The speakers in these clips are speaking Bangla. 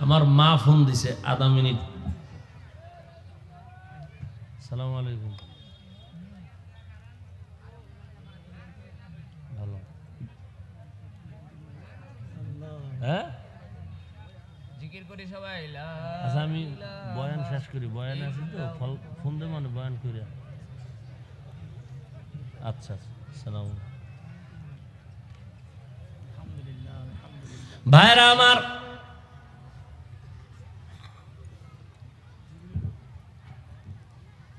আমার মা ফোন দিছে আধা মিনিট। আসসালামু আলাইকুম। ভালো। হ্যাঁ জিকির করি সবাই। আচ্ছা আমি বয়ান শেষ করি, বয়ান আছে তো ফোন দে মানে বয়ান করি। আচ্ছা সালাম। ভাইরা আমার,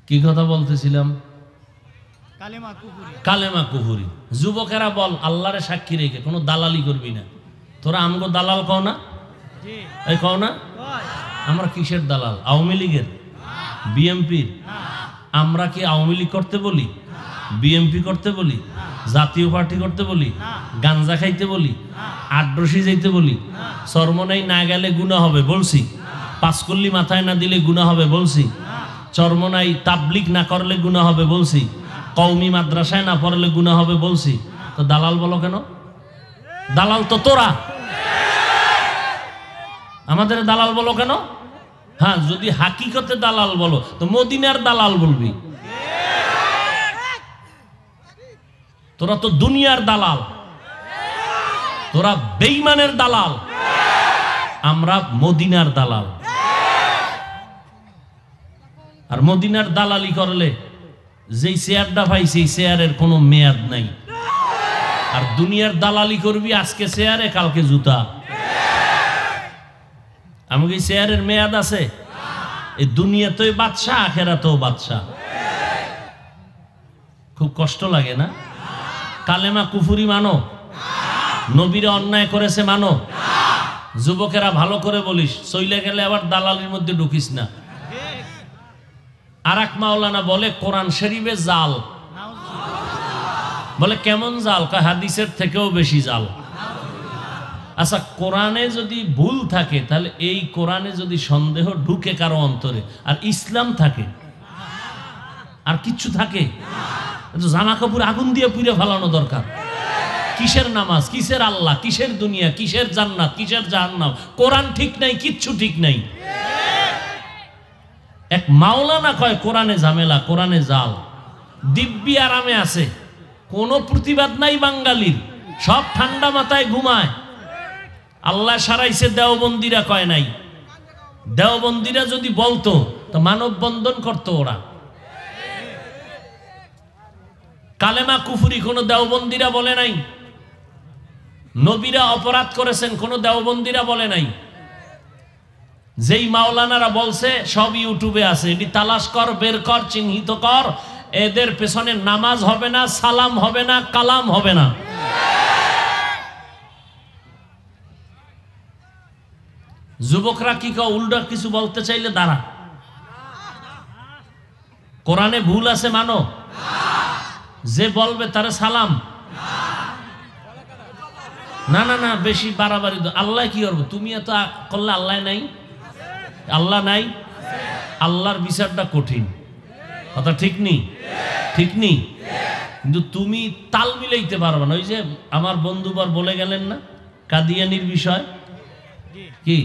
কি কথা বলতেছিলাম? কালেমা কুফরি। যুবকেরা বল আল্লাহরে সাক্ষী রেখে কোনো দালালি করবি না। তোরা আমগো দালাল কও না? এই কও না? আমরা কিসের দালাল? আওয়ামী লীগের, বিএমপির? আমরা কি আওয়ামী লীগ করতে বলি, বিএমপি করতে বলি, জাতীয় পার্টি করতে বলি, গাঞ্জা খাইতে বলি, আড্রসি যাইতে বলি, চরমনাই না গেলে গুনাহ হবে বলছি, পাঁচকল্লি মাথায় না দিলে গুনাহ হবে বলছি, চরমনাই তাবলিগ না করলে গুনাহ হবে বলছি, কওমি মাদ্রাসায় না পড়লে গুনাহ হবে বলছি। তো দালাল বলো কেন? দালাল তো তোরা, আমাদের দালাল বলো কেন? হ্যাঁ, যদি হাকিকতে দালাল বলো তো মদিনার দালাল বলবি। তোরা তো দুনিয়ার দালাল, তোরা বেঈমানের দালাল, আমরা মদিনার দালাল। আর মদিনার দালালি করলে যেই চেয়ারটা পাই সেই চেয়ারের কোনো মেয়াদ নাই। আর দুনিয়ার দালালি করবি আজকে চেয়ারে কালকে জুতা। আমাকে চেয়ারের মেয়াদ আছে? এই দুনিয়াতেও বাদশা, আখেরাতেও বাদশা। খুব কষ্ট লাগে না? কালেমা কুফরি মানো? নবীরা অন্যায় করেছে মানো? যুবকেরা ভালো করে বলিস, চইলে গেলে আবার দালালির মধ্যে ঢুকিস না। আর এক মাওলানা বলে কোরআন শরীফে জাল। বলে কেমন জাল? কয় হাদিসের থেকেও বেশি জাল। আচ্ছা, কোরআনে যদি ভুল থাকে তাহলে এই কোরআনে যদি সন্দেহ ঢুকে কারো অন্তরে আর ইসলাম থাকে আর কিচ্ছু থাকে, জামা কাপড় আগুন দিয়ে পুড়ে ফেলানো দরকার। কিসের নামাজ, কিসের আল্লাহ, কিসের দুনিয়া, কিসের জান্নাত, কিসের জাহান্নাম? কোরআন ঠিক নাই, কিচ্ছু ঠিক নাই। এক মাওলানা কয় কোরআনে ঝামেলা, কোরআনে জাল। দিব্যি আরামে আছে, কোনো প্রতিবাদ নাই বাঙালির, সব ঠান্ডা মাথায় ঘুমায়। আল্লাহ সারাইছে, দেওবন্দিরা কয় নাই। দেওবন্দিরা যদি বলতো তো মানববন্ধন করতো ওরা। কালেমা কুফরি কোনো দেওবন্দিরা বলে নাই। নবীরা অপরাধ করেছেন কোনো দেওবন্দিরা বলে নাই। যেই মাওলানারা বলছে সব ইউটিউবে আছে, এটি তালাশ কর, বের কর, চিহ্নিত কর। এদের পেছনে নামাজ হবে না, সালাম হবে না, কালাম হবে না। যুবকরা কি কও? উল্টা কিছু বলতে চাইলে দাঁড়া। কোরআনে ভুল আছে মানো? যে বলবে তারে সালাম না। না না, বেশি বাড়াবাড়ি। আল্লাহ কি করবো? তুমি এত করলে আল্লাহ নাই? আল্লাহ নাই? আল্লাহর বিচারটা কঠিন, কথা ঠিক নেই? ঠিক নেই, কিন্তু তুমি তাল মিলাইতে পারবে না। ওই যে আমার বন্ধুবার বলে গেলেন না কাদিয়ানির বিষয়, কি